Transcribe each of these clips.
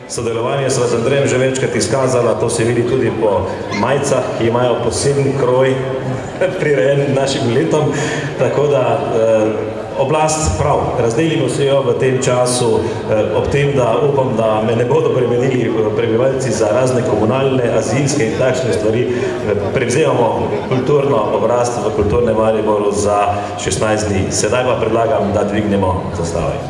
Sodelovanje sva z Andrejem že večkrat izkazala, to se vidi tudi po majicah, ki imajo poseben kroj prirejen našim letom, tako da oblast prav, razdelimo se jo v tem času, ob tem, da upam, da me ne bodo premenili prebivalci za razne komunalne, azilske in takšne stvari. Prevzemamo kulturno obrast v Kulturnem Mariboru za 16 dni. Sedaj pa predlagam, da dvignemo zastave.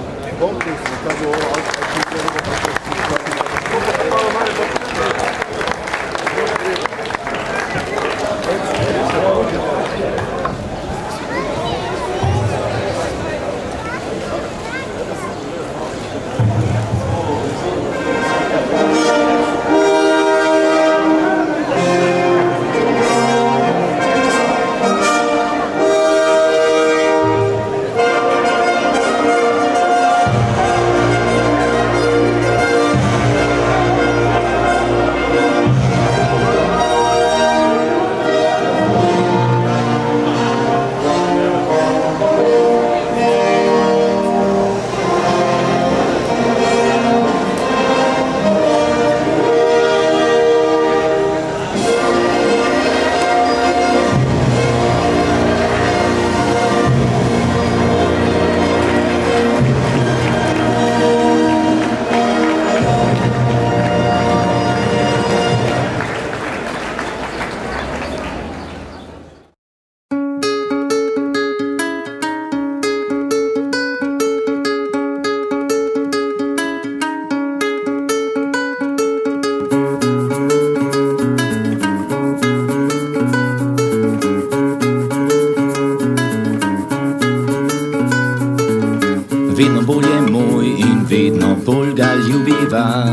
Vedno bolj je moj in vedno bolj ga ljubiva.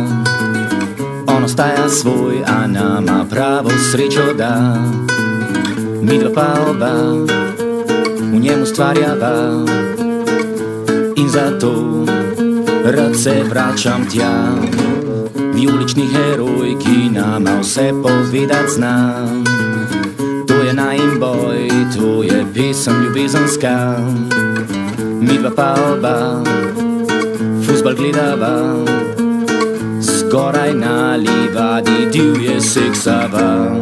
On ostaja svoj, a nama pravo srečo da. Midva pa oba v njem ustvarjava in zato rad se vračam tja. Vijolični heroj, ki nama vse povedat zna. To je najin boj, to je pesem ljubezenska. Midva pa oba fuzbal gledava, zgoraj na livadi divje seksava.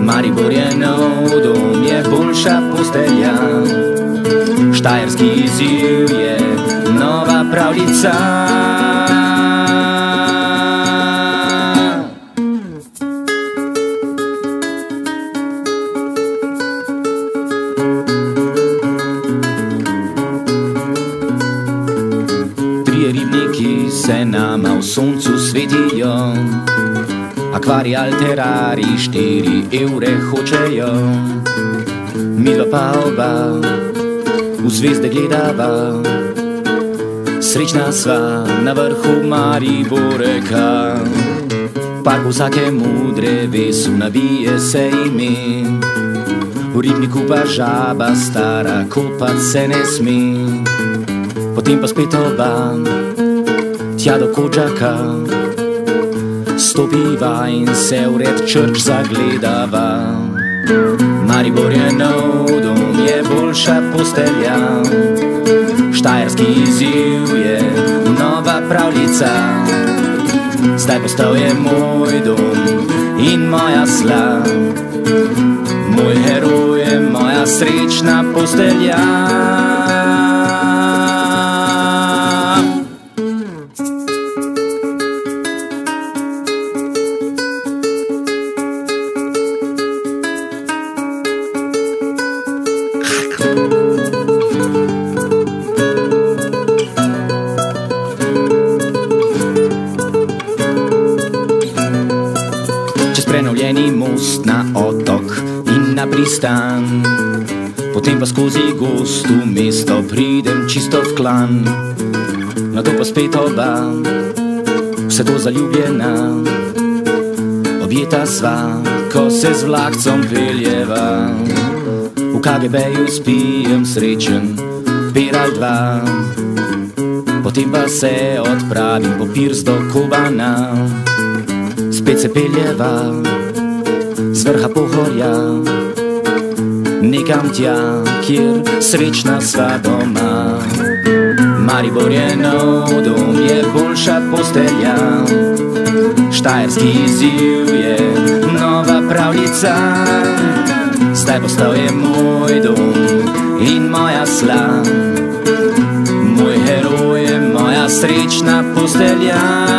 Maribor je nov dom, je boljša postelja. Štajerski izziv je nova pravljica. Ribniki se nama v soncu svetijo, akvarij alterari 4 evre hočejo. Midva pa oba v zvezde gledava, srečna sva na vrhu Mariboreka. Park vsakemu drevesu navije se ime, v ribniku pa žaba stara kopat se ne sme. Potem pa spet oba tja do Kodžaka stopiva in se v red črč zagledava. Maribor je nov dom, je boljša postelja. Štajerski izziv je nova pravljica. Zdaj postal je moj dom in moja sla. Moj heroj je moja srečna postelja. Prenovljeni most na otok in na pristan, potem pa skozi gosto mesto pridem čisto v klan. Nato pa spet oba, vse to zaljubljena, objeta sva, ko se z vlakcom peljeva. V KGB-ju spijem srečen, Piral 2, potem pa se odpravim po Pirs do Kobana. Spet se peljeva z vrha Pohorja, nekam tja, kjer srečna sva doma. Maribor je nov dom, je boljša postelja. Štajerski izziv je nova pravljica. Zdaj postal je moj dom in moja sla. Moj heroj je moja srečna postelja.